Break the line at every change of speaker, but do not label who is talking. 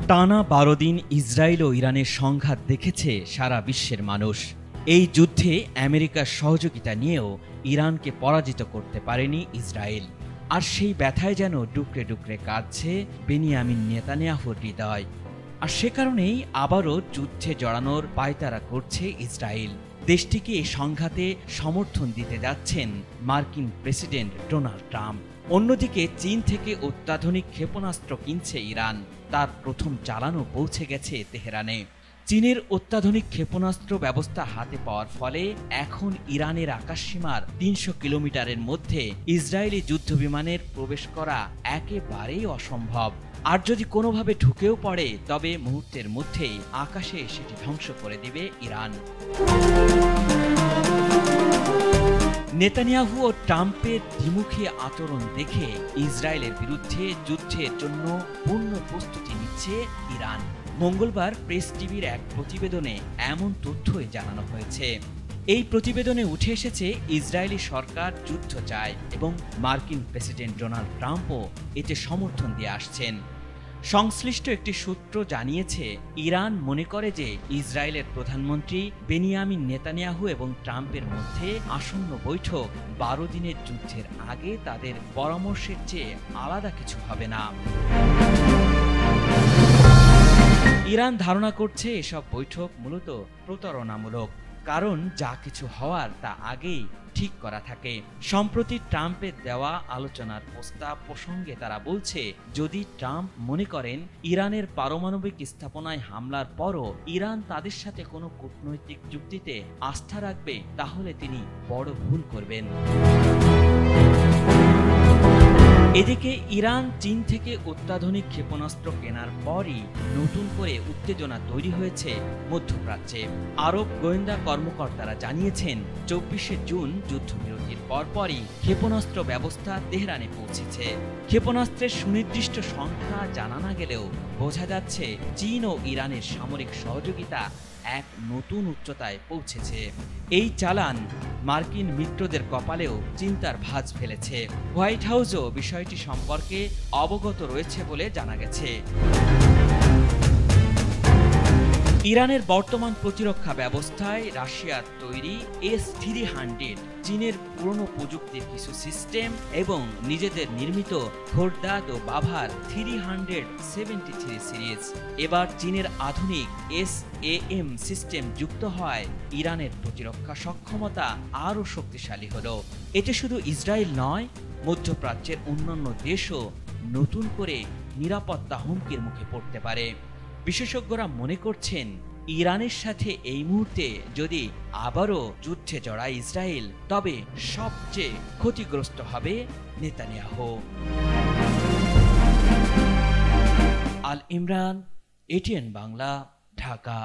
টানা ১২ দিন ইসরায়েল ও ইরানের সংঘাত দেখেছে সারা বিশ্বের মানুষ। এই যুদ্ধে আমেরিকার সহযোগিতা নিয়েও ইরানকে পরাজিত করতে পারেনি ইসরায়েল। আর সেই ব্যথায় যেন ডুকরে ডুকরে কাঁদছে বেনিয়ামিন নেতানিয়াহুর হৃদয়। আর সে কারণেই আবারও যুদ্ধে জড়ানোর পায়তারা করছে ইসরায়েল। দেশটিকে এই সংঘাতে সমর্থন দিতে যাচ্ছেন মার্কিন প্রেসিডেন্ট ডোনাল্ড ট্রাম্প। অন্যদিকে চীন থেকে অত্যাধুনিক ক্ষেপণাস্ত্র কিনছে ইরান। তার প্রথম চালানও পৌঁছে গেছে তেহরানে। চীনের অত্যাধুনিক ক্ষেপণাস্ত্র ব্যবস্থা হাতে পাওয়ার ফলে এখন ইরানের আকাশসীমার ৩০০ কিলোমিটারের মধ্যে ইসরায়েলি যুদ্ধবিমানের প্রবেশ করা একেবারেই অসম্ভব। আর যদি কোনোভাবে ঢুকেও পড়ে তবে মুহূর্তের মধ্যেই আকাশে সেটি ধ্বংস করে দিবে ইরান। নেতানিয়াহু ও ট্রাম্পের দ্বিমুখী আচরণ দেখে ইসরায়েলের বিরুদ্ধে যুদ্ধের জন্য পূর্ণ প্রস্তুতি নিচ্ছে ইরান। মঙ্গলবার প্রেস টিভির এক প্রতিবেদনে এমন তথ্যই জানানো হয়েছে। এই প্রতিবেদনে উঠে এসেছে ইসরায়েলি সরকার যুদ্ধ চায় এবং মার্কিন প্রেসিডেন্ট ডোনাল্ড ট্রাম্পও এতে সমর্থন দিয়ে আসছেন। সংশ্লিষ্ট একটি সূত্র জানিয়েছে, ইরান মনে করে যে ইসরায়েলের প্রধানমন্ত্রী বেনিয়ামিন নেতানিয়াহু এবং ট্রাম্পের মধ্যে আসন্ন বৈঠক ১২ দিনের যুদ্ধের আগে তাদের পরামর্শের চেয়ে আলাদা কিছু হবে না। ইরান ধারণা করছে এসব বৈঠক মূলত প্রতারণামূলক, কারণ যা কিছু হওয়ার তা আগেই ঠিক করা থাকে। সম্প্রতি ট্রাম্পের দেওয়া আলোচনার প্রস্তাব প্রসঙ্গে তারা বলছে, যদি ট্রাম্প মনে করেন ইরানের পারমাণবিক স্থাপনায় হামলার পরও ইরান তাদের সাথে কোনো কূটনৈতিক চুক্তিতে আস্থা রাখবে, তাহলে তিনি বড় ভুল করবেন। এদিকে ইরান চীন থেকে অত্যাধুনিক ক্ষেপণাস্ত্র কেনার পরই নতুন করে উত্তেজনা তৈরি হয়েছে মধ্যপ্রাচ্যে। আরব গোয়েন্দা কর্মকর্তারা জানিয়েছেন, ২৪শে জুন যুদ্ধবিরতির পরপরই ক্ষেপণাস্ত্র ব্যবস্থা তেহরানে পৌঁছেছে। ক্ষেপণাস্ত্রের সুনির্দিষ্ট সংখ্যা জানা না গেলেও বোঝা যাচ্ছে চীন ও ইরানের সামরিক সহযোগিতা এক নতুন উচ্চতায় পৌঁছেছে। এই চালান মার্কিন মিত্রদের কপালেও চিন্তার ভাঁজ ফেলেছে। হোয়াইট হাউসও বিষয়টি সম্পর্কে অবগত রয়েছে বলে জানা গেছে। ইরানের বর্তমান প্রতিরক্ষা ব্যবস্থায় রাশিয়ার তৈরি S-300, চীনের পুরনো প্রযুক্তির কিছু সিস্টেম এবং নিজেদের নির্মিত খোরদাদ ও বাভার 373 সিরিজ, এবার চীনের আধুনিক SAM সিস্টেম যুক্ত হয় ইরানের প্রতিরক্ষা সক্ষমতা আরও শক্তিশালী হলো। এতে শুধু ইসরায়েল নয়, মধ্যপ্রাচ্যের অন্যান্য দেশও নতুন করে নিরাপত্তা হুমকির মুখে পড়তে পারে। বিশেষজ্ঞরা মনে করছেন, ইরানের সাথে এই মুহূর্তে যদি আবারও যুদ্ধে জড়ায় ইসরায়েল, তবে সবচেয়ে ক্ষতিগ্রস্ত হবে নেতানিয়াহু। আল ইমরান, ATN বাংলা, ঢাকা।